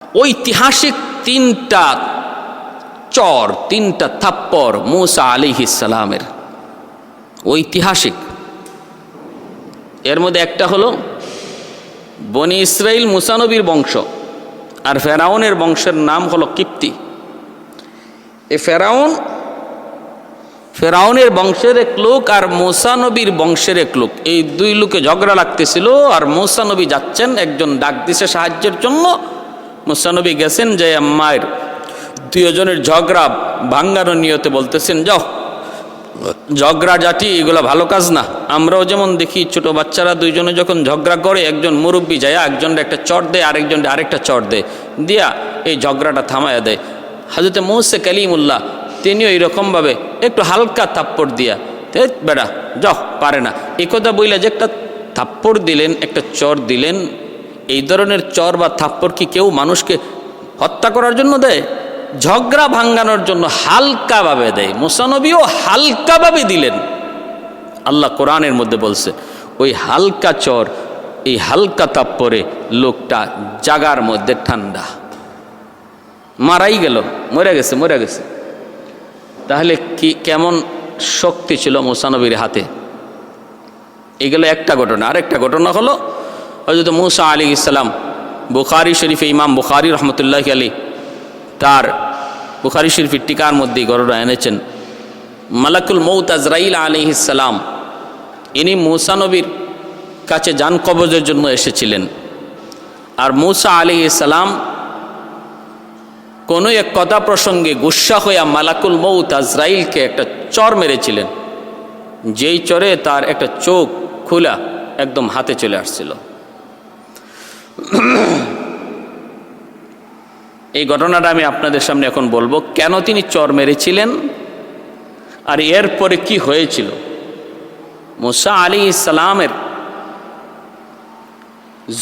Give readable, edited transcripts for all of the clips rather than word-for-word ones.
ঐতিহাসিক তিনটা চর, তিনটা থাপ্পড় মূসা আলাইহিস সালামের, ঐতিহাসিক। এর মধ্যে একটা হলো বনি ইসরাইল মূসা নবীর বংশ, আর ফেরাউনের বংশের নাম হলো কিপ্তি। এই ফেরাউনের বংশের এক লোক আর মূসা নবীর বংশের এক লোক, এই দুই লোকে ঝগড়া লাগতেছিল। আর মূসা নবী যাচ্ছেন, একজন ডাক দিছে সাহায্যের জন্য। মূসা নবী গেছেন, যে মায়ের দুজনের ঝগড়া ভাঙ্গানোর নিয়তে বলতেছেন, যাও, ঝগড়া জাতি এগুলো ভালো কাজ না। আমরাও যেমন দেখি ছোট বাচ্চারা দুইজনে যখন ঝগড়া করে, একজন মুরব্বী যায় একজনের একটা চট দেয়, আরেকজনকে আরেকটা চট দেয়, দিয়া এই ঝগড়াটা থামায়া দেয়। হযরত মূসা কালিমুল্লাহ তিনিও এইরকমভাবে একটু হালকা থাপ্পড় দিয়া, বেড়া যাও, পারে না এই কথা বইলা যে একটা থাপ্পড় দিলেন, একটা চর দিলেন। এই ধরনের চর বা থাপ্পড় কি কেউ মানুষকে হত্যা করার জন্য দেয়? ঝগড়া ভাঙ্গানোর জন্য হালকাভাবে দেয়। মূসা নবীও হালকাভাবে দিলেন। আল্লাহ কোরআনের মধ্যে বলছে, ওই হালকা চর, এই হালকা থাপ্পড়ে লোকটা জাগার মধ্যে ঠান্ডা, মারাই গেল, মরে গেছে। তাহলে কি কেমন শক্তি ছিল মূসা নবীর হাতে? এগুলো একটা ঘটনা। আরেকটা ঘটনা হলো হযরত মূসা আলাইহিস সালাম, বুখারী শরীফে ইমাম বুখারী রহমতুল্লাহি আলাইহি তার বুখারী শরীফের টিকার মধ্যে ঘটনা এনেছেন। মালাকুল মউত আজরাইল আলাইহিস সালাম, ইনি মূসা নবীর কাছে জান কবজের জন্য এসেছিলেন। আর মূসা আলাইহিস সালাম কোনো এক কথা প্রসঙ্গে গুসা হইয়া মালাকুল মউত আজরাইলকে একটা চর মেরেছিলেন, যেই চরে তার একটা চোখ খোলা একদম হাতে চলে আসছিল। এই ঘটনাটা আমি আপনাদের সামনে এখন বলবো, কেন তিনি চর মেরেছিলেন আর এরপরে কি হয়েছিল। মূসা আলাইহিস সালামের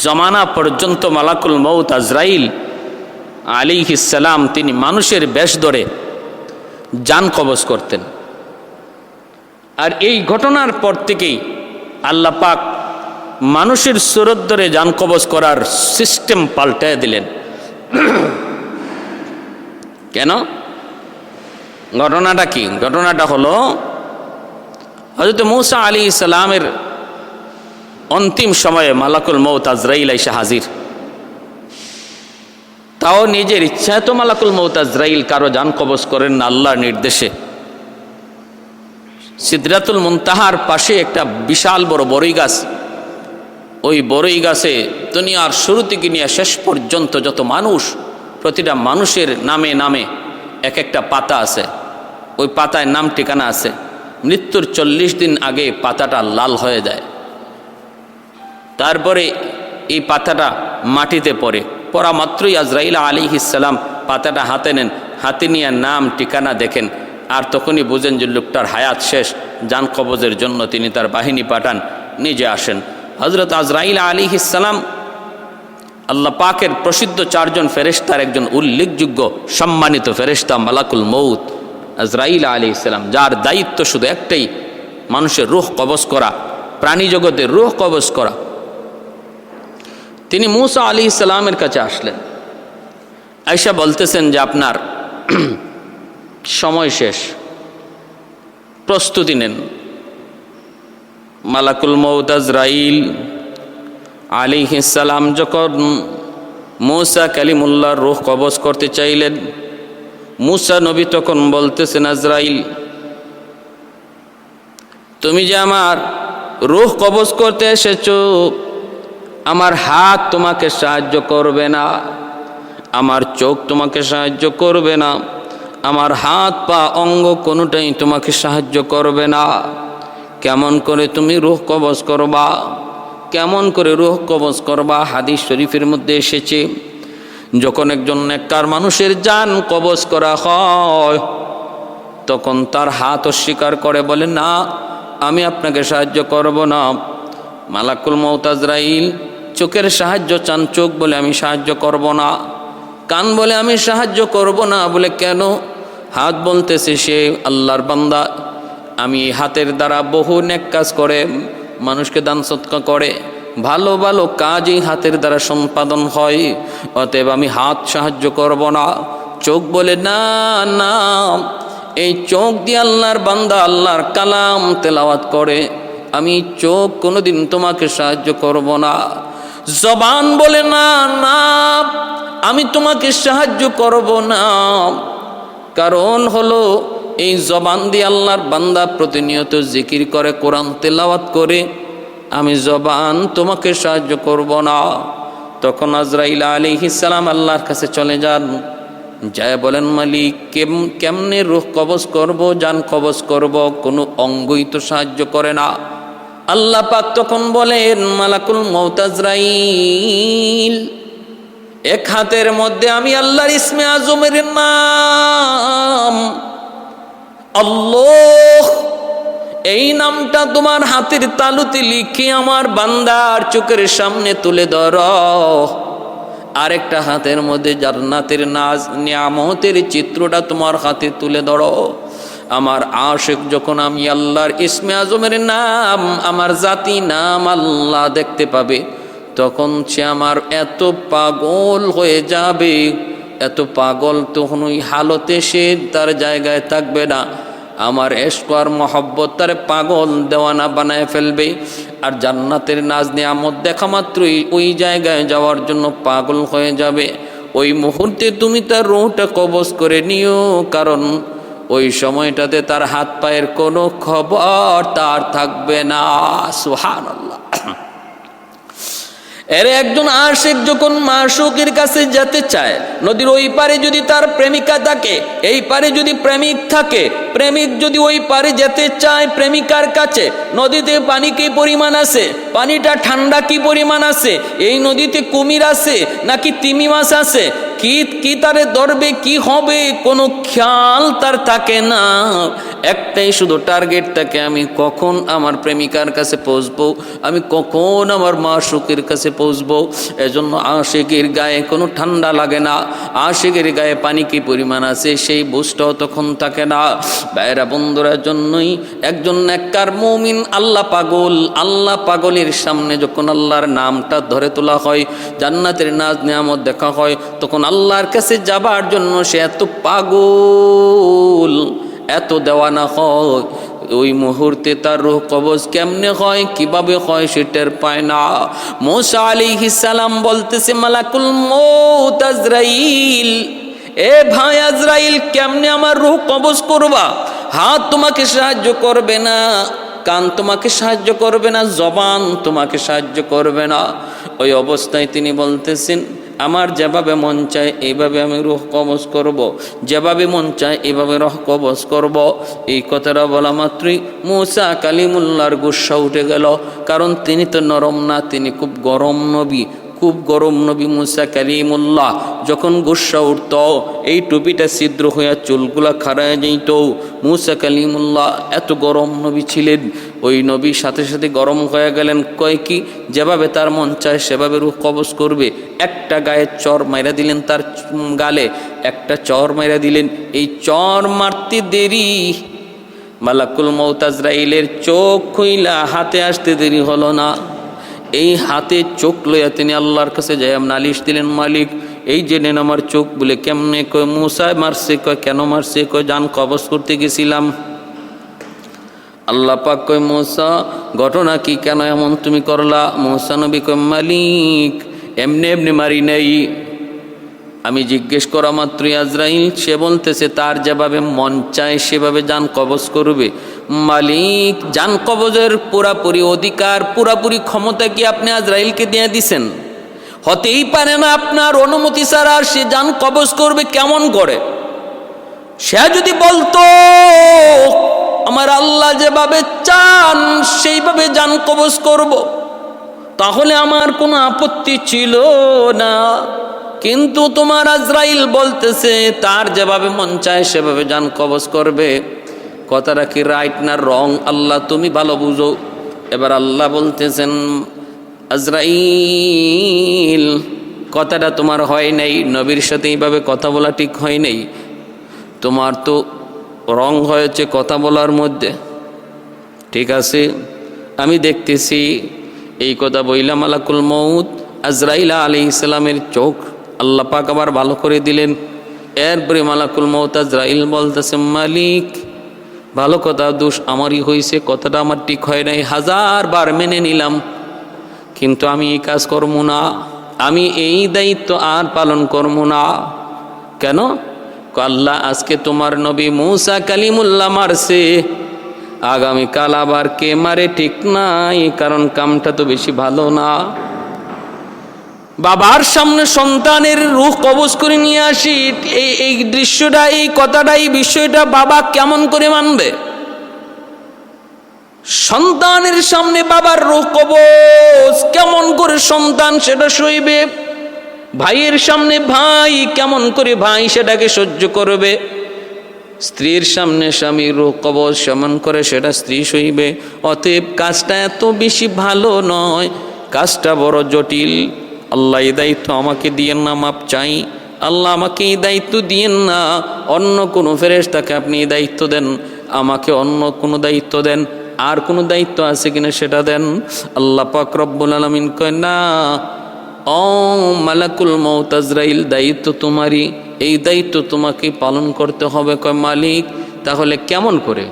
জমানা পর্যন্ত মালাকুল মউত আজরাইল আলাইহিস সালাম তিনি মানুষের বেশ ধরে জান কবজ করতেন। আর এই ঘটনার পর থেকেই আল্লাহ পাক মানুষের সুরত ধরে জান কবজ করার সিস্টেম পাল্টায় দিলেন। কেন? ঘটনাটা কি? ঘটনাটা হলো হযরত মূসা আলাইহিস সালামের অন্তিম সময়ে মালাকুল মউত আজরাইল এসে হাজির। তাও নিজের ইচ্ছায় তো মালাকুল মউত আজরাইল কারো জান কবজ করেন না, আল্লাহর নির্দেশে। সিদরাতুল মুনতাহার পাশে একটা বিশাল বড় বড়ই গাছ, ওই বড়ই গাছে দুনিয়ার শুরু থেকে নিয়ে শেষ পর্যন্ত যত মানুষ, প্রতিটা মানুষের নামে নামে এক একটা পাতা আছে, ওই পাতায় নাম ঠিকানা আছে। মৃত্যুর 40 দিন আগে পাতাটা লাল হয়ে যায়, তারপরে এই পাতাটা মাটিতে পড়ে, পড়া মাত্রই আজরাইল আলাইহিস সালাম পাতাটা হাতে নেন, হাতে নিয়ে নাম ঠিকানা দেখেন, আর তখনই বুঝেন যে লোকটার হায়াত শেষ। জান কবজের জন্য তিনি তার বাহিনী পাঠান, নিজে আসেন। হযরত আজরাইল আলাইহিস সালাম আল্লাহ পাকের প্রসিদ্ধ 4 জন ফেরেশতার একজন উল্লেখযোগ্য সম্মানিত ফেরেশতা মালাকুল মউত আজরাইল আলাইহিস সালাম, যার দায়িত্ব শুধু একটাই, মানুষের রূহ কবজ করা, প্রাণী জগতের রূহ কবজ করা। তিনি মূসা আলাইহিস সালামের কাছে আসলেন, আয়েশা বলতেছেন যে আপনার সময় শেষ, প্রস্তুতি নেন। মালাকুল মউত আজরাইল আলাইহিস সালাম যখন মূসা কালিমুল্লাহর রূহ কবজ করতে চাইলেন, মূসা নবী তখন বলতেছেন, আজরাইল তুমি যে আমার রূহ কবজ করতে এসেছো, আমার হাত তোমাকে সাহায্য করবে না, আমার চোখ তোমাকে সাহায্য করবে না, আমার হাত পা অঙ্গ কোনোটাই তোমাকে সাহায্য করবে না। কেমন করে তুমি রূহ কবজ করবা? কেমন করে রূহ কবজ করবা? হাদিস শরীফের মধ্যে এসেছে, যখন একজন নেককার মানুষের জান কবজ করা হয়, তখন তার হাত অস্বীকার করে, বলে না, আমি আপনাকে সাহায্য করব না। মালাকুল মউত আজরাইল চোখের সাহায্য চান, চোখ বলে আমি সাহায্য করব না, কান বলে আমি সাহায্য করব না। বলে কেন? হাত বলতেছে সে আল্লাহর বান্দা, আমি হাতের দ্বারা বহু নেক কাজ করে, মানুষকে দান সদকা করে, ভালো ভালো কাজই হাতের দ্বারা সম্পাদন হয়, অতএব আমি হাত সাহায্য করব না। চোখ বলে না না, এই চোখ দিয়ে আল্লাহর বান্দা আল্লাহর কালাম তেলাওয়াত করে, আমি চোখ কোনোদিন তোমাকে সাহায্য করব না। জবান বলে না না, আমি তোমাকে সাহায্য করব না। কারণ হলো এই জবান দিয়ে আল্লাহর বান্দা প্রতিনিয়ত জিকির করে, কোরআন তেলাওয়াত করে, আমি জবান তোমাকে সাহায্য করব না। তখন আজরাইল আলাইহিস সালাম আল্লাহর কাছে চলে যান, যায় বলেন, মালিক কেমনে রূহ কবজ করব, জান কবজ করব, কোনো অঙ্গই তো সাহায্য করে না। আল্লাহ পাক তখন বলেন, মালাকুল মউত আজরাইল, এক হাতের মধ্যে আমি আল্লাহর ইসমে আজমের নাম আল্লাহ, এই নামটা তোমার হাতের তালুতে লিখে আমার বান্দার চোখের সামনে তুলে ধরো। আরেকটা হাতের মধ্যে জান্নাতের নাজ নিয়ামতের চিত্রটা তোমার হাতে তুলে ধরো। আমার আশিক যখন আমি আল্লাহর ইসমে আজমের নাম, আমার জাতি নাম আল্লাহ দেখতে পাবে, তখন সে আমার এত পাগল হয়ে যাবে, এত পাগল, তখন ওই হালতে সে তার জায়গায় থাকবে না। আমার ইশক আর মহব্বত তার পাগল দেওয়ানা বানায় ফেলবে, আর জান্নাতের নাজ নিয়ামত দেখা মাত্রই ওই জায়গায় যাওয়ার জন্য পাগল হয়ে যাবে। ওই মুহূর্তে তুমি তার রূহটা কবজ করে নিও, কারণ ওই সময়টাতে তার হাত পায়ের কোনো খবর তার থাকবে না। সুবহানাল্লাহ। এর একজন আশিক যখন মাশুকের কাছে যেতে চায়, নদীর ওই পারে যদি তার প্রেমিকা থাকে, এই পারে যদি প্রেমিক থাকে, প্রেমিক যদি ওই পারে যেতে চায় প্রেমিকার কাছে, নদীতে পানি কি পরিমাণ আছে, পানিটা ঠান্ডা কি পরিমাণ আছে, এই নদীতে কুমির আছে নাকি তিমি মাছ আছে, কি তারে ধরবে, কি হবে, কোনো খেয়াল তার থাকে না। একটাই শুধু টার্গেট থাকে, আমি কখন আমার প্রেমিকার কাছে পৌঁছবো, আমি কখন আমার মাশুকের কাছে পৌঁছবো। এজন্য আশিকের গায়ে কোনো ঠান্ডা লাগে না, আশিকের গায়ে পানি কি পরিমাণ আছে সেই বুঝটাও তখন থাকে না। ভাইরা বন্ধুরা, জন্যই একজন নেককার মুমিন আল্লাহ পাগল, আল্লাহ পাগলের সামনে যখন আল্লাহর নামটা ধরে তোলা হয়, জান্নাতের নাজ নিয়ামত দেখা হয়, তখন আল্লাহর কাছে যাবার জন্য সে এত পাগল, এত দেওয়ানা হয়, ওই মুহূর্তে তার রূহ কবজ কেমনে হয়, কিভাবে হয় সে টের পায় না। মূসা আলাইহিস সালাম বলতেছে, মালাকুল মউত আজরাইল, এ ভাই আজরাইল, কেমনে আমার রূহ কবজ করবা? হাত তোমাকে সাহায্য করবে না, কান তোমাকে সাহায্য করবে না, জবান তোমাকে সাহায্য করবে না। ওই অবস্থায় তিনি বলতেছেন, আমার যেভাবে মন চায় এইভাবে আমি রূহ কবজ করব, যেভাবে মন চায় এইভাবে রূহ কবজ করব। এই কথাটা বলা মাত্রই মূসা কালিমুল্লাহর গুস্সা উঠে গেল, কারণ তিনি তো নরম না, তিনি খুব গরম নবী, খুব গরম নবী মূসা কালিমুল্লাহ। যখন গুস্সা উঠত, এই টুপিটা ছিদ্র হইয়া চুলগুলা খাড়ায় যেত। মূসা কালিমুল্লাহ এত গরম নবী ছিলেন, ওই নবীর সাথে সাথে গরম হয়ে গেলেন। কয় কি, যেভাবে তার মন চায় সেভাবে রূহ কবজ করবে। একটা গায়ে চর মাইরা দিলেন, তার গালে একটা চর মাইরা দিলেন। এই চর মারতে দেরি, মালাকুল মউত আজরাইলের চোখ খুইলা হাতে আসতে দেরি হলো না। এই হাতে চোখ লইয়া তিনি আল্লাহর কাছে যাই নালিশ দিলেন, মালিক এই যে নেন আমার চোখ। বলে কেমনে? কয় মূসা মারছে। কয় কেন মারছে? কয় জান কবজ করতে গেছিলাম। আল্লাহ পাক কয়, মূসা ঘটনা কি, কেন এমন তুমি করলা? মূসা নবী কয়, মালিক এমনি এমনি মারি নাই, আমি জিজ্ঞেস করা মাত্রই আজরাইল সে বলতেছে তার যেভাবে মন চায় সেভাবে জান কবজ করবে। মালিক জান কবজের পুরাপুরি অধিকার, পুরাপুরি ক্ষমতা কি আপনি আজরাইলকে দিয়ে দিছেন? হতেই পারে না আপনার অনুমতি ছাড়া সে জান কবজ করবে। কেমন করে? সে যদি বলতো আমার আল্লাহ যেভাবে চান সেইভাবে জান কবজ করব, তাহলে আমার কোনো আপত্তি ছিল না। কিন্তু তোমার আজরাইল বলতেছে তার যেভাবে মন চায় সেভাবে জান কবজ করবে। কথাটা কি রাইট না রং? আল্লাহ তুমি ভালো বুঝো। এবার আল্লাহ বলতেছেন, আজরাইল কথাটা তোমার হয় নাই, নবীর সাথে এইভাবে কথা বলা ঠিক হয় নাই, তোমার তো রং হয়েছে কথা বলার মধ্যে। ঠিক আছে, আমি দেখতেছি এই কথা বইলা মালাকুল মউত আজরাইল আলাইহিস সালামের চোখ আল্লাহ পাক আবার ভালো করে দিলেন। এরপরে মালাকুল মউত আজরাইল বলতেছে, মালিক ভালো কথা, দোষ আমারই হয়েছে, কথাটা আমার ঠিক হয় নাই, 1000 বার মেনে নিলাম, কিন্তু আমি এই কাজ করবো না, আমি এই দায়িত্ব আর পালন করবো না। কেন? আল্লাহ আজকে তোমার নবী মুসা কালিমুল্লাহ মারছে, আগামীকাল আবার কে মারে ঠিক নাই, কারণ কামটা তো বেশি ভালো না। বাবার সামনে সন্তানের রূহ কবজ করে নিয়ে আসি, এই দৃশ্যটা, এই কথাটা, এই বিষয়টা বাবা কেমন করে মানবে? সন্তানের সামনে বাবার রূহ কবজ কেমন করে সন্তান সেটা সইবে? ভাইয়ের সামনে ভাই কেমন করে ভাই সেটাকে সহ্য করবে? স্ত্রীর সামনে স্বামীর রূহ কবজ কেমন করে সেটা স্ত্রী সইবে? অতএব কাজটা এত বেশি ভালো নয়, কাজটা বড় জটিল। আল্লাহ এই দায়িত্ব আমাকে দিয়েন না, মাপ চাই। আল্লাহ আমাকে এই দায়িত্ব দিয়েন না, অন্য কোনো ফেরেশতাকে আপনি এই দায়িত্ব দেন, আমাকে অন্য কোনো দায়িত্ব দেন, আর কোনো দায়িত্ব আছে কিনা সেটা দেন। আল্লাহ পাক রব্বুল আলামিন কয়, না ও মালাকুল মউত আজরাইল, দায়িত্ব তোমারই, এই দায়িত্ব তোমাকে পালন করতে হবে। কয় মালিক তাহলে কেমন করে,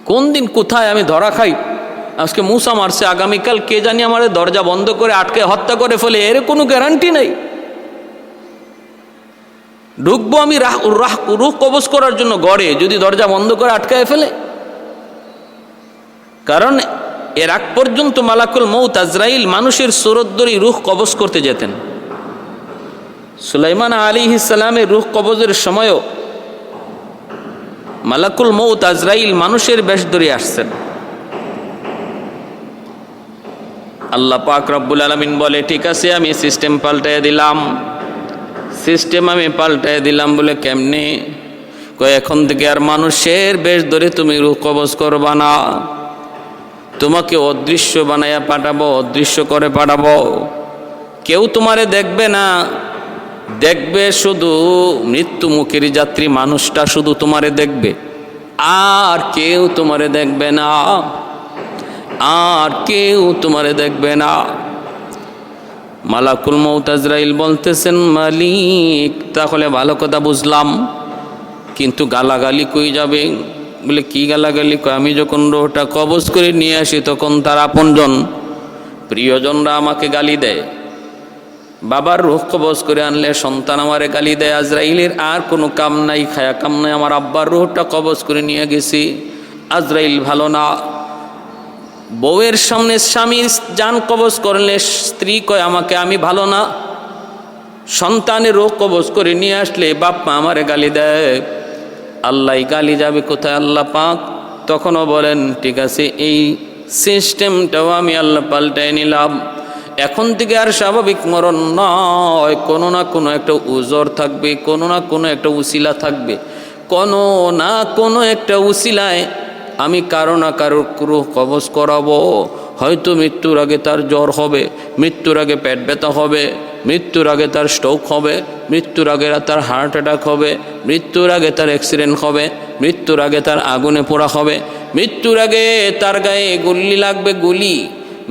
কোন দিন কোথায় আমি ধরা খাই? আজকে মুসা মারছে, আগামীকাল কে জানি আমার দরজা বন্ধ করে আটকে হত্যা করে ফেলে, এর কোনো গ্যারান্টি নেই। ঢুকবো আমি রূহ কবজ করার জন্য গড়ে, যদি দরজা বন্ধ করে আটকায় ফেলে। কারণ এর আগ পর্যন্ত মালাকুল মউত আজরাইল মানুষের সুরত ধরে রূহ কবজ করতে যেতেন। সুলাইমান আলাইহিস সালামের রূহ কবজের সময়ও মালাকুল মউত আজরাইল মানুষের বেশ ধরে আসছেন। আল্লাহ পাক রব্বুল আলামিন বলে, ঠিক আছে আমি সিস্টেম পাল্টায় দিলাম। সিস্টেম আমি পাল্টায় দিলাম বলে কেমনে? কয় এখন থেকে আর মানুষের বেশ ধরে তুমি রূহ কবজ করবা না, তোমাকে অদৃশ্য বানাইয়া পাঠাবো, অদৃশ্য করে পাঠাবো। কেউ তোমারে দেখবে না, দেখবে শুধু মৃত্যুমুখের যাত্রী মানুষটা শুধু তোমারে দেখবে, আর কেউ তোমারে দেখবে না, আর কেউ তোমারে দেখবে না। মালাকুল মউত আজরাইল বলতেছেন, মালিক তাহলে ভালো কথা বুঝলাম, কিন্তু গালাগালি কই যাবে? বলে কি গালাগালি? আমি যখন রূহটা কবজ করে নিয়ে আসি তখন তার আপনজন প্রিয়জনরা আমাকে গালি দেয়। বাবার রূহ কবজ করে আনলে সন্তান আমারে গালি দেয়। আজরাইলের আর কোনো কাম নাই, খায়া কাম নাই, আমার আব্বার রূহটা কবজ করে নিয়ে গেছি, আজরাইল ভালো না। বউয়ের সামনে স্বামীর জান কবজ করলে স্ত্রী কয় আমাকে আমি ভালো না। সন্তানের রূহ কবজ করে নিয়ে আসলে বাপ মা আমারে গালি দেয়। আল্লাহ গালি যাবে কোথায়? আল্লাহ পাক তখনও বলেন, ঠিক আছে এই সিস্টেমটাও আমি আল্লাহ পাল্টায় নিলাম, এখন থেকে আর স্বাভাবিক মরণ নয়, কোনো না কোনো একটা উজর থাকবে, কোনো না কোনো একটা উসিলা থাকবে, কোনো না কোনো একটা উসিলায় আমি কারো না কারো রূহ কবজ করাবো। হয়তো মৃত্যুর আগে তার জ্বর হবে, মৃত্যুর আগে পেট ব্যথা হবে, মৃত্যুর আগে তার স্ট্রোক হবে, মৃত্যুর আগে তার হার্ট অ্যাটাক হবে, মৃত্যুর আগে তার অ্যাক্সিডেন্ট হবে, মৃত্যুর আগে তার আগুনে পোড়া হবে, মৃত্যুর আগে তার গায়ে গুলি লাগবে, গুলি,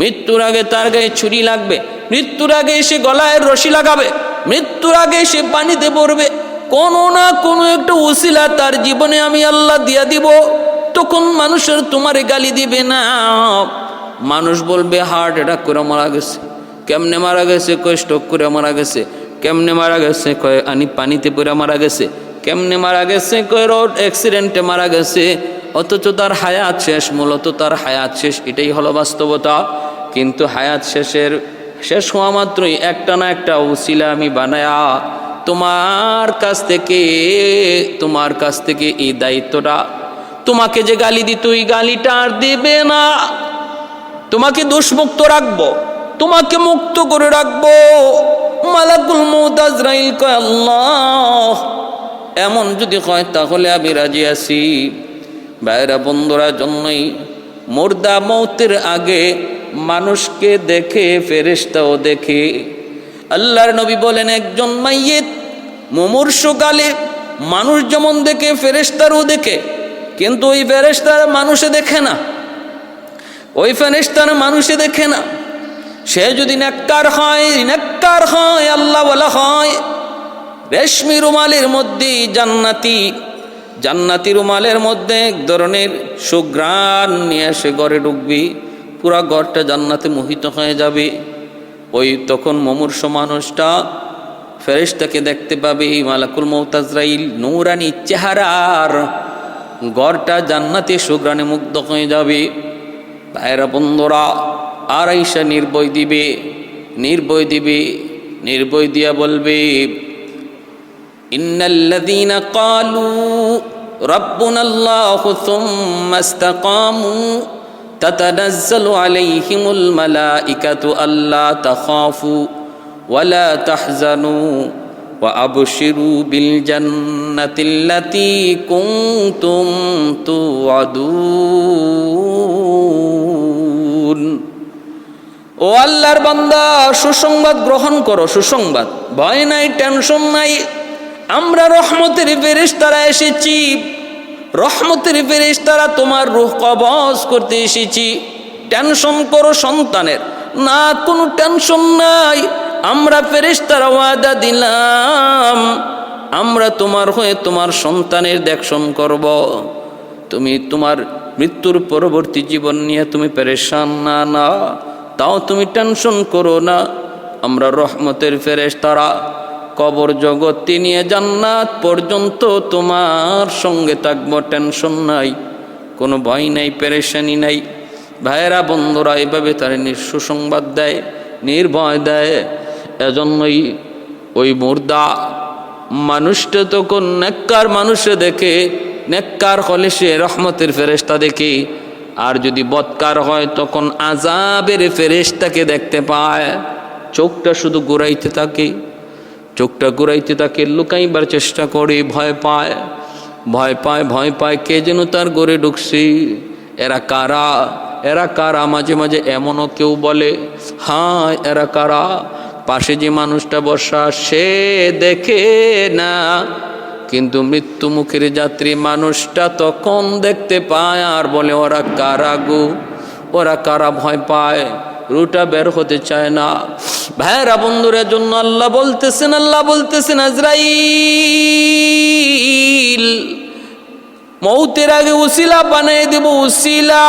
মৃত্যুর আগে তার গায়ে ছুরি লাগবে, মৃত্যুর আগে সে গলায় রশি লাগাবে, মৃত্যুর আগে সে পানিতে পড়বে। কোনো না কোনো একটা উসিলা তার জীবনে আমি আল্লাহ দিয়া দিব। তখন মানুষের তোমারে গালি দিবে না, মানুষ বলবে হার্ট অ্যাটাক করে মারা গেছে। কেমনে মারা গেছে? কয় স্ট্রোক করে মারা গেছে। কেমনে মারা গেছে? কয় পানিতে পড়ে মারা গেছে। কেমনে মারা গেছে? কয় রোড অ্যাক্সিডেন্টে মারা গেছে। অথচ তার হায়াত শেষ, মূলত তার হায়াত শেষ, এটাই হলো বাস্তবতা। কিন্তু হায়াত শেষ হওয়া মাত্রই একটা না একটা উসিলা আমি বানায়া তোমার কাছ থেকে এই দায়িত্বটা, তোমাকে যে গালি দিত ওই গালিটা আর দিবে না, তোমাকে দোষমুক্ত রাখবো, তোমাকে মুক্ত করে রাখবো। মালাকুল মউত আজরাইল কয়, আল্লাহ এমন যদি হয় তাহলে আমি রাজি আছি। ভাইরা বন্ধুরা, জন্যই মুর্দা মৌতের আগে মানুষকে দেখে ফেরেশতাও দেখে। আল্লাহর নবী বলেন, একজন মাইয়িত মুমূর্ষকালে মানুষ যেমন দেখে ফেরেশতারও দেখে, কিন্তু ওই ফেরেশতার মানুষে দেখে না, ওই ফেরেশতার মানুষে দেখে না। সে যদি নেককার হয় আল্লাহ বলা হয় রেশমি রুমালের মধ্যে জান্নাতি রুমালের মধ্যে এক ধরনের সুঘ্রাণ নিয়ে সে ঘরে ঢুকবি, পুরা ঘরটা জান্নাতে মোহিত হয়ে যাবে। ওই তখন মুমূর্ষ মানুষটা ফেরেশতাকে দেখতে পাবে, মালাকুল মউত আজরাইল নূরানি চেহারার, ঘরটা জান্নাতে সুঘ্রাণে মুগ্ধ হয়ে যাবে। ভাইরা বন্ধুরা, আর আইসা নির্ভয় দিয়া বলবে, ইন্নাল্লাযীনা ক্বালু রাব্বুনাল্লাহু সুম্মা ইসতাকামু তাতানাজ্জালু আলাইহিমুল মালাইকাতু আল্লা তাখাফু ওয়ালা তাহজানু ওয়া আবশিরু বিল জান্নাতিল্লাতী কুনতুম তুআদুন। ও আল্লাহর বান্দা, সুসংবাদ গ্রহণ করো, সুসংবাদ। ভয় নাই, টেনশন নাই, আমরা রহমতের ফেরেশতারা এসেছি, রহমতের ফেরেশতারা তোমার রূহ কবজ করতে এসেছি। টেনশন করো সন্তানের না, কোনো টেনশন নাই। আমরা ফেরেশতারা ওয়াদা দিলাম, আমরা তোমার হয়ে তোমার সন্তানের দেখশন করব। তুমি তোমার মৃত্যুর পরবর্তী জীবন নিয়ে তুমি পেরেশান না, তাও তুমি টেনশন করো না। আমরা রহমতের ফেরেশতারা কবর জগৎ নিয়ে জান্নাত পর্যন্ত তোমার সঙ্গে থাকবো, টেনশন নাই, কোনো ভয় নাই, পেরেশানি নাই। ভাইয়েরা বন্ধুরা, এভাবে তারা সুসংবাদ দেয়, নির্ভয় দেয়। এজন্যই ওই মুর্দা মানুষটা তখন নেককার মানুষে দেখে, নেককার হলে সে রহমতের ফেরেশতা দেখে, আর যদি বদকার হয় তখন আযাবের ফেরেশতাকে দেখতে পায়। চোখটা শুধু ঘুরাইতে থাকে, লুকাইবার চেষ্টা করে, ভয় পায় কে যেন তার ঘরে ঢুকছে। এরা কারা? মাঝে মাঝে এমনও কেউ বলে, হ্যাঁ এরা কারা? পাশে যে মানুষটা বসা সে দেখে না, কিন্তু মৃত্যু মুখের যাত্রী মানুষটা তখন দেখতে পায় আর বলে, ওরা কারা গো, ওরা কারা? ভয় পায়, রুটা বের হতে চায় না। ভাইরা বন্ধুরের জন্য আল্লাহ বলতেছেন আজরাইল মৌতের আগে উসিলা বানিয়ে দেব, উসিলা।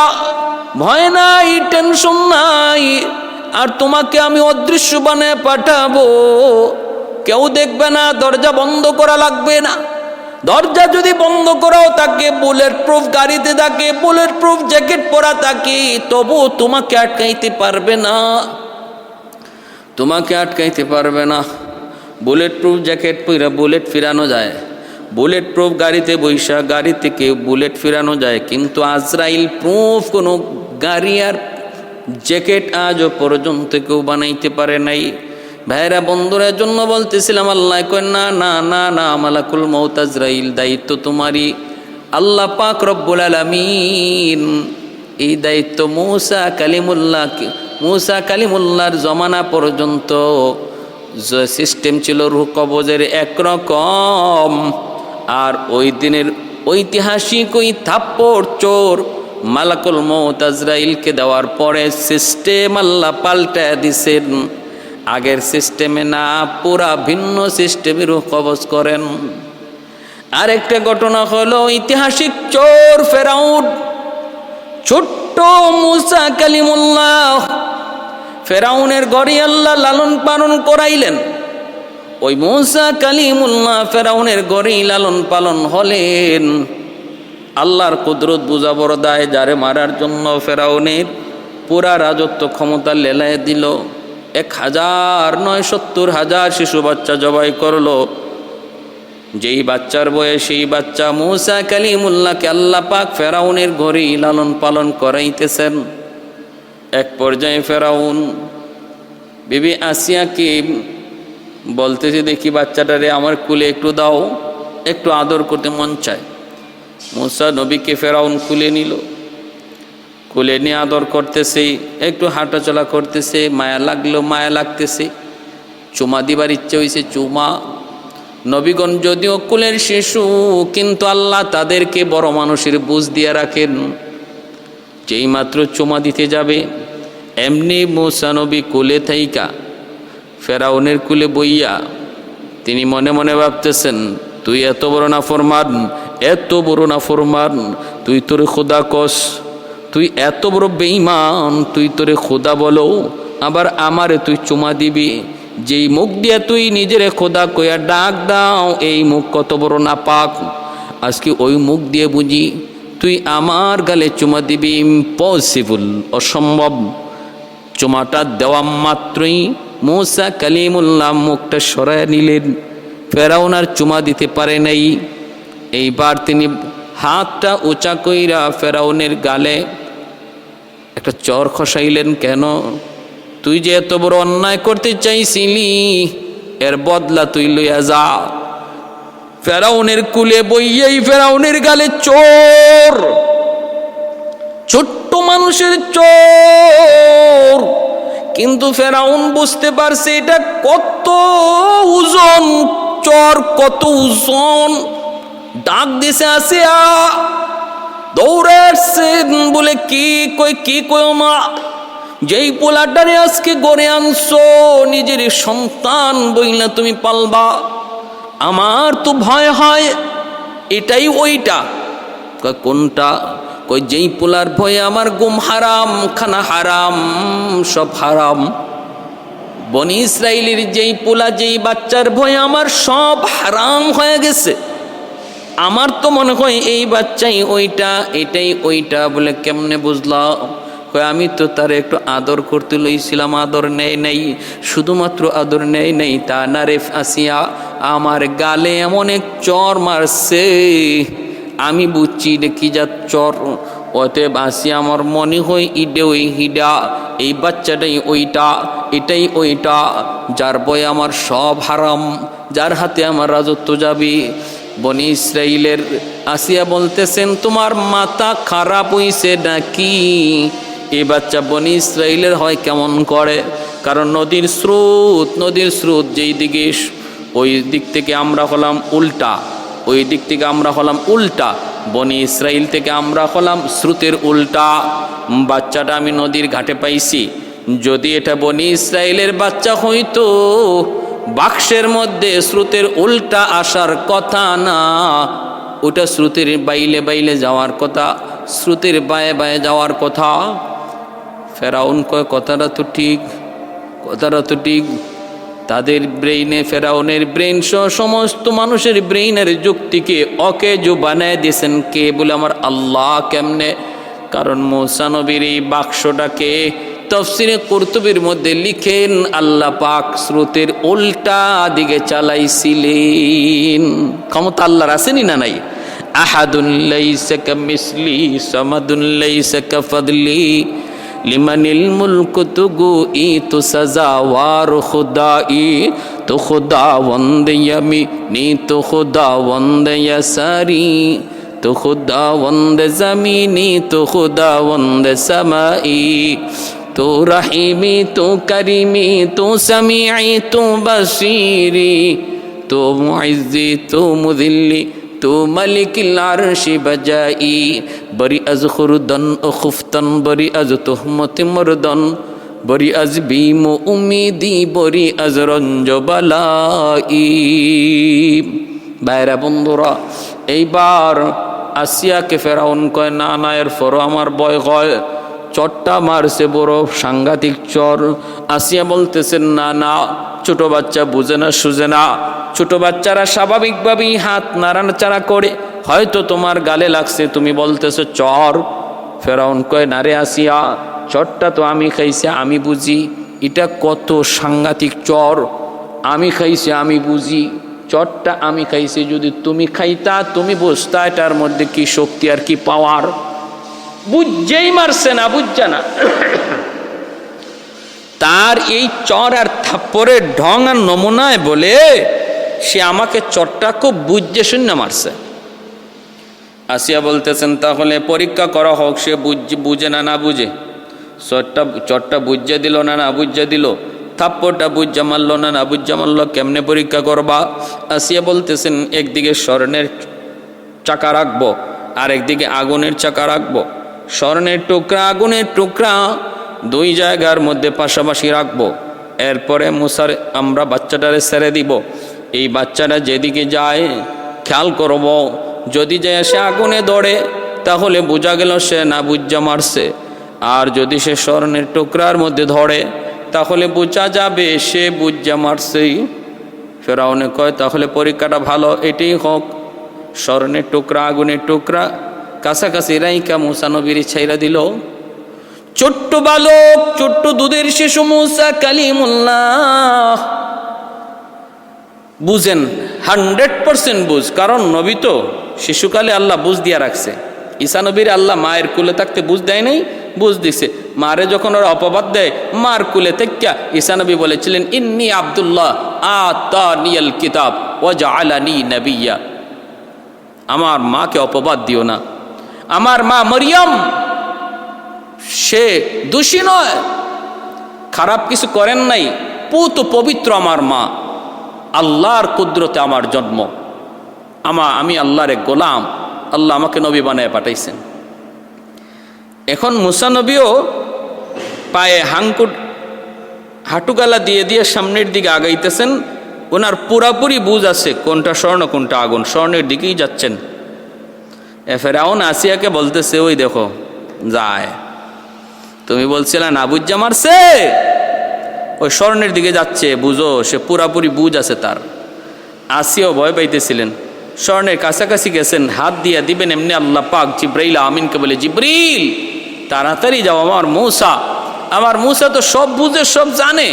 ভয় নাই, টেনশন নাই, আর তোমাকে আমি অদৃশ্য বানিয়ে পাঠাবো, কেউ দেখবে না, দরজা বন্ধ করা লাগবে না। দরজা যদি বন্ধ করাও থাকে, বুলেট প্রুফ গাড়িতে থাকে, বুলেট প্রুফ জ্যাকেট পরা থাকে, তবু তোমাকে আটকাইতে পারবে না। বুলেট প্রুফ জ্যাকেট পরা বুলেট ফিরানো যায়, বুলেট প্রুফ গাড়িতে বৈশা গাড়ি থেকে বুলেট ফিরানো যায়, কিন্তু আজরাইল প্রুফ কোনো গাড়ি আর জ্যাকেট আজও পর্যন্ত কেউ বানাইতে পারে নাই। ভাইরা বন্ধুরা, জন্য বলতেছিলাম, আল্লাহ কয় না, মালাকুল মউত আজরাইল দায়িত্ব তোমারই। আল্লাহ পাক রব্বুল আলামিন এই দায়িত্ব মুসা কালিমুল্লাহর জমানা পর্যন্ত যে সিস্টেম ছিল রূহ কবজের একরকম, আর ওই দিনের ঐতিহাসিক ওই থাপ্পড় চোর মালাকুল মউত আজরাইলকে দেওয়ার পরে সিস্টেম আল্লাহ পাল্টে দিছেন। আগের সিস্টেমে না, পুরা ভিন্ন সিস্টেমে রূহ কবজ করেন। আরেকটা ঘটনা হলো ঐতিহাসিক চোর ফেরাউন, ছোট্ট মুসা কালিমুল্লাহ, ফেরাউনের ঘরে আল্লাহ লালন পালন করাইলেন। ওই মুসা কালিমুল্লাহ ফেরাউনের ঘরেই লালন পালন হলেন। আল্লাহর কুদরত বুঝাবর দায়, যারে মারার জন্য ফেরাউনের পুরা রাজত্ব ক্ষমতা লেলায় দিল। 1000 শিশু বাচ্চা জবাই করলো। যেই বাচ্চার বয়স, সেই বাচ্চা মুসা কালিমুল্লাহকে আল্লাহ পাক ফেরাউনের ঘরেই লালন পালন করাইতেছেন। এক পর্যায়ে ফেরাউন বিবি আসিয়াকে বলতেছে, দেখি বাচ্চাটারে আমার কুলে একটু দাও, একটু আদর করতে মন চায়। মুসা নবীকে ফেরাউন কুলে নিল, কুলে নিয়ে আদর করতেছে, একটু হাঁটাচলা করতেছে, মায়া লাগতেছে, চুমা দিবার ইচ্ছে হয়েছে, চুমা। নবীগণ যদিও কুলের শিশু, কিন্তু আল্লাহ তাদেরকে বড় মানুষের বুঝ দিয়ে রাখেন। যেই মাত্র চুমা দিতে যাবে, এমনি মূসা নবী কুলে থাইকা ফেরাউনের কুলে বইয়া তিনি মনে মনে ভাবতেছেন, তুই এত বড় নাফরমান, এত বড় নাফরমান, তুই তোরে খোদা কস, তুই এত বড় বেঈমান, তুই তোরে খোদা বলো, আবার আমারে তুই চুমা দিবি। যেই মুখ দিয়া তুই নিজেরে খোদা কইয়া ডাক দাও, এই মুখ কত বড় নাপাক, আজকে ওই মুখ দিয়ে বুঝি তুই আমার গালে চুমা দিবি? ইম্পসিবল, অসম্ভব। চুমাটা দেওয়া মাত্রই মূসা কালিমুল্লাহ মুখটা সরায় নিলেন। ফেরাউন আর চুমা দিতে পারে নাই। এইবার তিনি হাতটা উঁচা কইরা ফেরাউনের গালে একটা চর খসাইলেন। কেন? তুই যে এত বড় অন্যায় করতে চাইছিলি, এর বদলা তুই লইয়া যা। ফেরাউনের কুলে বইয়াই ফেরাউনের গালে চোর, ছোট্ট মানুষের চোর। কিন্তু ফেরাউন বুঝতে পারছে এটা কত ওজন, চর কত ওজন। ডাক দিছে আসিয়া, দৌড়ে আসছেন বলে কি কই মা, যেই পোলাটারে আজকে গড়ে আনছো নিজের সন্তান বইলা তুমি পালবা, আমার তো ভয় হয়। এটাই ওইটা? কোনটা? কই যেই পোলার ভয়ে আমার ঘুম হারাম, খানা হারাম, সব হারাম। বনি ইসরাইলের যেই পোলা, যেই বাচ্চার ভয়ে আমার সব হারাম হয়ে গেছে, আমার তো মনে হয় এই বাচ্চাই ওইটা, এটাই ওইটা। বলে কেমনে বুঝলা? কই আমি তো তার একটু আদর করতে লইছিলাম, আদর নেয় নাই। শুধুমাত্র আদর নেয় নাই তা না রে আসিয়া, আমার গালে এমন এক চর মারছে, আমি বুঝছি এটা কি যা চর। অতএব আসিয়া আমার মনে হয় ইডে ওই হিডা, এই বাচ্চাটাই ওইটা, এটাই ওইটা, যার বয়ে আমার সব হারাম, যার হাতে আমার রাজত্ব যাবে। বনি ইসরাইলের আসিয়া বলতেছেন, তোমার মাথা খারাপ হইছে নাকি? এই বাচ্চা বনি ইসরাইলের হয় কেমন করে? কারণ নদীর স্রোত যেই দিকে, ওই দিক থেকে আমরা হলাম উল্টা, ওই দিক থেকে আমরা হলাম উল্টা, বনি ইসরাইল থেকে আমরা হলাম স্রোতের উল্টা। বাচ্চাটা আমি নদীর ঘাটে পাইছি। যদি এটা বনি ইসরাইলের বাচ্চা হইতো, বাক্সের মধ্যে স্রোতের উল্টা আসার কথা না, ওটা স্রোতের বাইলে বাইলে যাওয়ার কথা, স্রোতের বায়ে বায়ে যাওয়ার কথা। ফেরাউন কয় কথাটা তো ঠিক, কথাটা তো ঠিক। তাদের ব্রেইনে, ফেরাউনের ব্রেইন সহ সমস্ত মানুষের ব্রেইনের যুক্তিকে অকেজো বানায় দিয়েছেন কে? বলে আমার আল্লাহ। কেমনে? কারণ মূসা নবীর এই বাক্সটাকে তাফসীরে কুরতুবীর মধ্যে লিখেন, আল্লাহ পাক স্রোতের উল্টা দিকে চালাইছিলেন। ক্ষমতা আল্লাহর আছেনি না নাই? আহাদুন লাইসা কামিসলি সামাদুন লাইসা কাফাদলি লিমানিল মুলকু তুগুই তু সাজাওয়ার খুদাই, তো খুদাওয়ান্দ ইয়ামিনি তো খুদাওয়ান্দ ইয়াসারি, তো খুদাওয়ান্দ জমিনি তো খুদাওয়ান্দ সামাই, তো রহিমি তো করিমি তো সামিঈ তো বসীরি, তো মুইজ্জি তো মুযিল্লি তো মালিকিল আরশি বাজাই, বরি আজ খুরদন ও খুফতন, বরি আজ তুহমতি মরদন, বরি আজ বিম উমিদি, বরি আজ রঞ্জ বালাই। বাইরা বন্ধুরা, এইবার আসিয়াকে ফেরাউন কয়, না না, এর ফরো আমার ভয় হয়, চরটা মারছে বড় সাংঘাতিক চর। আসিয়া বলতেছেন, না না, ছোট বাচ্চা বুঝে না সুঝে না, ছোট বাচ্চারা স্বাভাবিকভাবেই হাত নাড়াচাড়া করে, হয়তো তোমার গালে লাগছে, তুমি বলতেছো চর। ফেরাউন কয়, না রে আসিয়া, চরটা তো আমি খাইছি, আমি বুঝি এটা কত সাংঘাতিক চর, আমি খাইছি, আমি বুঝি চরটা আমি খাইছি। যদি তুমি খাইতা, তুমি বুঝতা এটার মধ্যে কি শক্তি আর কি পাওয়ার। বুঝছেই মারছে না, বুঝছে না। তার এই চর আর থাপ্পড়ের ঢং আর নমুনায় বলে সে আমাকে চরটা খুব বুঝে শূন্য মারছে। আসিয়া বলতেছেন, তাহলে পরীক্ষা করা হোক, সে বুঝে না, না বুঝে। চরটা বুঝে দিল না, না বুঝে দিল। থাপ্পড়টা বুঝে মারল না, না বুঝে মারল। কেমনে পরীক্ষা করবা? আসিয়া বলতেছেন, একদিকে স্বর্ণের চাকা রাখবো, আর একদিকে আগুনের চাকা রাখবো। স্বর্ণের টুকরা, আগুনের টুকরা দুই জায়গার মধ্যে পাশাপাশি রাখবো। এরপরে মুসার আমরা বাচ্চাটারে ছেড়ে দিব। এই বাচ্চাটা যেদিকে যায় খেয়াল করব, যদি যায় সে আগুনে দৌড়ে তাহলে বোঝা গেল সে না বুঝা মারছে, আর যদি সে স্বর্ণের টুকরার মধ্যে ধরে তাহলে বোঝা যাবে সে বুঝা মারছেই। ফেরাউনে কয় তাহলে পরীক্ষাটা ভালো এটাই হোক, স্বর্ণের টুকরা আগুনের টুকরা কাছাকাছি রাইকা মুসা নবীর ছাইরা দিল। ছোট্ট বালক, ছোট্ট দুধের শিশু মুসা কালিমুল্লাহ বুঝেন, 100% বুঝ, কারণ নবী তো শিশুকালে আল্লাহ বুঝ দিয়া রাখছে। ঈসা নবীর আল্লাহ মায়ের কুলে থাকতে বুঝ দেয় নাই, বুঝ দিছে। মারে যখন ওরা অপবাদ দেয় মার কুলে থেকে ঈসা নবী বলেছিলেন ইন্নী আব্দুল্লাহ আতানিয়াল কিতাব ওয়া জাআলানি নবিয়্যা। আমার মাকে অপবাদ দিও না, আমার মা মরিয়ম সে দোষী নয়, খারাপ কিছু করেন নাই, পুত পবিত্র আমার মা, আল্লাহর কুদরতে আমার জন্ম, আমি আল্লাহর এক গোলাম, আল্লাহ আমাকে নবী বানায় পাঠাইছেন। এখন মুসা নবীও পায়ে হাঁটুগালা দিয়ে দিয়ে সামনের দিকে আগাইতেছেন। ওনার পুরাপুরি বুঝ আছে কোনটা স্বর্ণ কোনটা আগুন, স্বর্ণের দিকেই যাচ্ছেন। ফেরাউন আসিয়াকে বলতেছে ওই দেখো যায়, তুমি বলছিলে না বুঝা মারছে, ওই স্বর্ণের দিকে যাচ্ছে, বুঝো সে পুরাপুরি বুঝ আছে তার। আসিয়াও ভয় পাইতেছিলেন, স্বর্ণের কাছাকাছি গেছেন, হাত দিয়া দিবেন এমনি আল্লাহ পাক জিব্রাইল আমিনকে বলে জিব্রিল তাড়াতাড়ি যাও, আমার মুসা তো সব বুঝে সব জানে,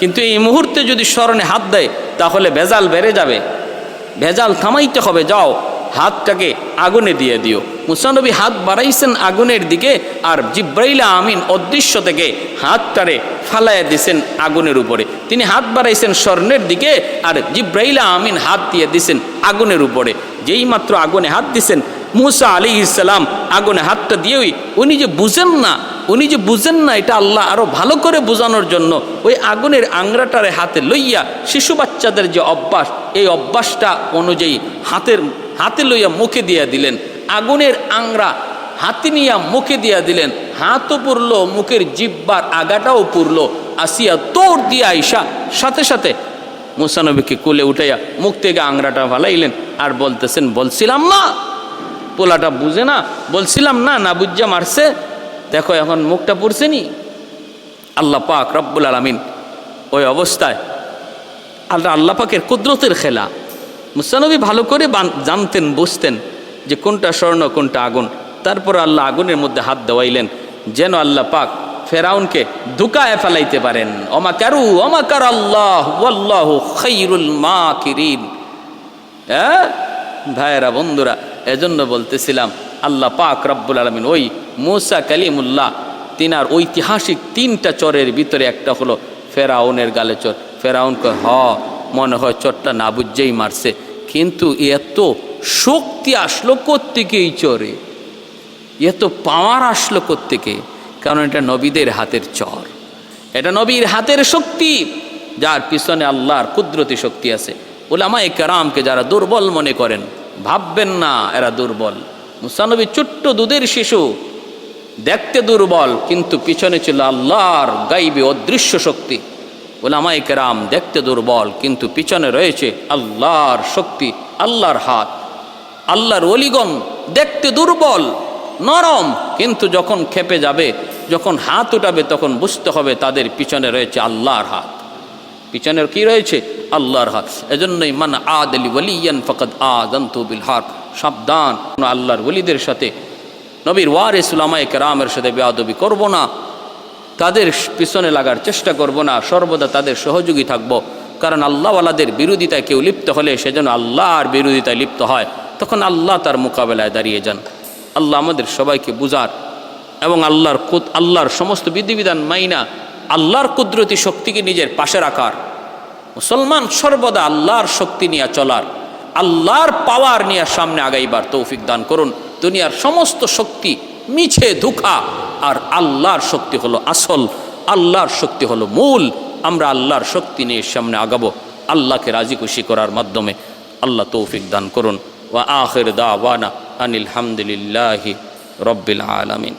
কিন্তু এই মুহূর্তে যদি স্মরণে হাত দেয় তাহলে ভেজাল বেড়ে যাবে, ভেজাল থামাইতে হবে, যাও হাতটাকে আগুনে দিয়ে দিও। মুসা নবী হাত বাড়াইছেন আগুনের দিকে, আর জিব্রাইল আমিন অদৃশ্য থেকে হাতটারে ফালাইয়া দিছেন আগুনের উপরে। তিনি হাত বাড়াইছেন স্বর্ণের দিকে, আর জিব্রাইল আমিন হাত দিয়ে দিছেন আগুনের উপরে। যেই মাত্র আগুনে হাত দিছেন মুসা আলাইহিস সালাম আগুনে হাতটা দিয়েই উনি যে বুঝেন না এটা আল্লাহ আরো ভালো করে বোঝানোর জন্য ওই আগুনের আংরাটারে হাতে লইয়া, শিশু বাচ্চাদের যে অভ্যাস, এই অভ্যাসটা অনুযায়ী হাতে লইয়া মুখে দিয়া দিলেন, আগুনের আংরা হাতে নিয়া মুখে দিয়া দিলেন, হাতও পুরলো, মুখের জিব্বার আগাটাও পুরলো। আসিয়া দৌড় দিয়া আইসা সাথে সাথে মুসা নবীকে কোলে উঠাইয়া মুখ থেকে আংরাটা ফালাইলেন, আর বলতেছেন বলছিলাম না, পোলাটা বুঝে না, বলছিলাম না, না বুঝা মারছে, দেখো এখন মুখটা পড়ছে নি। আল্লাহ পাক রব্বুল আলামিন ওই অবস্থায় আল্লাহ পাকের কুদরতের খেলা। মুসা নবী ভালো করে জানতেন, বুঝতেন যে কোনটা স্বর্ণ কোনটা আগুন। তারপর আল্লাহ আগুনের মধ্যে হাত দেওয়াইলেন যেন আল্লাহ পাক ফেরাউনকে ধুকায় ফেলাইতে পারেন। অমাকার আল্লাহ ওয়াল্লাহু খায়রুল মাকিরিন। ভাইয়েরা বন্ধুরা, এজন্য বলতেছিলাম আল্লাহ পাক রব্বুল আলামিন ওই মুসা কালিমুল্লাহ তিনার ঐতিহাসিক 3টা চরের ভিতরে একটা হলো ফেরাউনের গালে চর। ফেরাউন কয় মনে হয় চরটা না বুঝেই মারছে, কিন্তু এত শক্তি আসলো কোত্থেকে এই চরে, এত পাওয়ার আসলো কোত্থেকে? কারণ এটা নবীদের হাতের চর, এটা নবীর হাতের শক্তি, যার পিছনে আল্লাহর কুদরতি শক্তি আছে। উলামায়ে কেরামকে যারা দুর্বল মনে করেন, ভাববেন না এরা দুর্বল। মুসা নবী ছোট্ট দুধের শিশু, দেখতে দুর্বল, কিন্তু পিছনে ছিল আল্লাহর গাইবী অদৃশ্য শক্তি। উলামায়ে কেরাম দেখতে দুর্বল, কিন্তু পিছনে রয়েছে আল্লাহর শক্তি, আল্লাহর হাত। আল্লাহর ওলিগণ দেখতে দুর্বল, নরম, কিন্তু যখন খেপে যাবে, যখন হাত উঠাবে, তখন বুঝতে হবে তাদের পিছনে রয়েছে আল্লাহর হাত। পিছনের কি রয়েছে? আল্লাহর হাত। এজন্যই মান আদলি ওয়ালিয়ান ফাকাদ আযানতু বিল হক, সাবধান, আল্লাহর ওলিদের সাথে, নবীর ওয়ারিস উলামায়ে কেরামের সাথে বেয়াদবি করব না, তাদের পিছনে লাগার চেষ্টা করব না, সর্বদা তাদের সহযোগী থাকব। কারণ আল্লাহওয়ালাদের বিরোধিতায় কেউ লিপ্ত হলে সে যেন আল্লাহর বিরোধিতায় লিপ্ত হয়, তখন আল্লাহ তার মোকাবেলায় দাঁড়িয়ে যান। আল্লাহ আমাদের সবাইকে বুঝার এবং আল্লাহর সমস্ত বিধিবিধান মাইনা আল্লাহর কুদরতি শক্তিকে নিজের পাশে রাখার, মুসলমান সর্বদা আল্লাহর শক্তি নিয়ে চলার, আল্লাহর পাওয়ার নিয়ে সামনে আগাইবার তৌফিক দান করুন। দুনিয়ার সমস্ত শক্তি মিছে ধোঁকা, আর আল্লাহর শক্তি হলো আসল, আল্লাহর শক্তি হলো মূল। আমরা আল্লাহর শক্তি নিয়ে সামনে আগাবো আল্লাহকে রাজি খুশি করার মাধ্যমে। আল্লাহ তৌফিক দান করুন। ওয়া আখির দাওয়ানা আনিল হামদুলিল্লাহি রব্বিল আলামিন।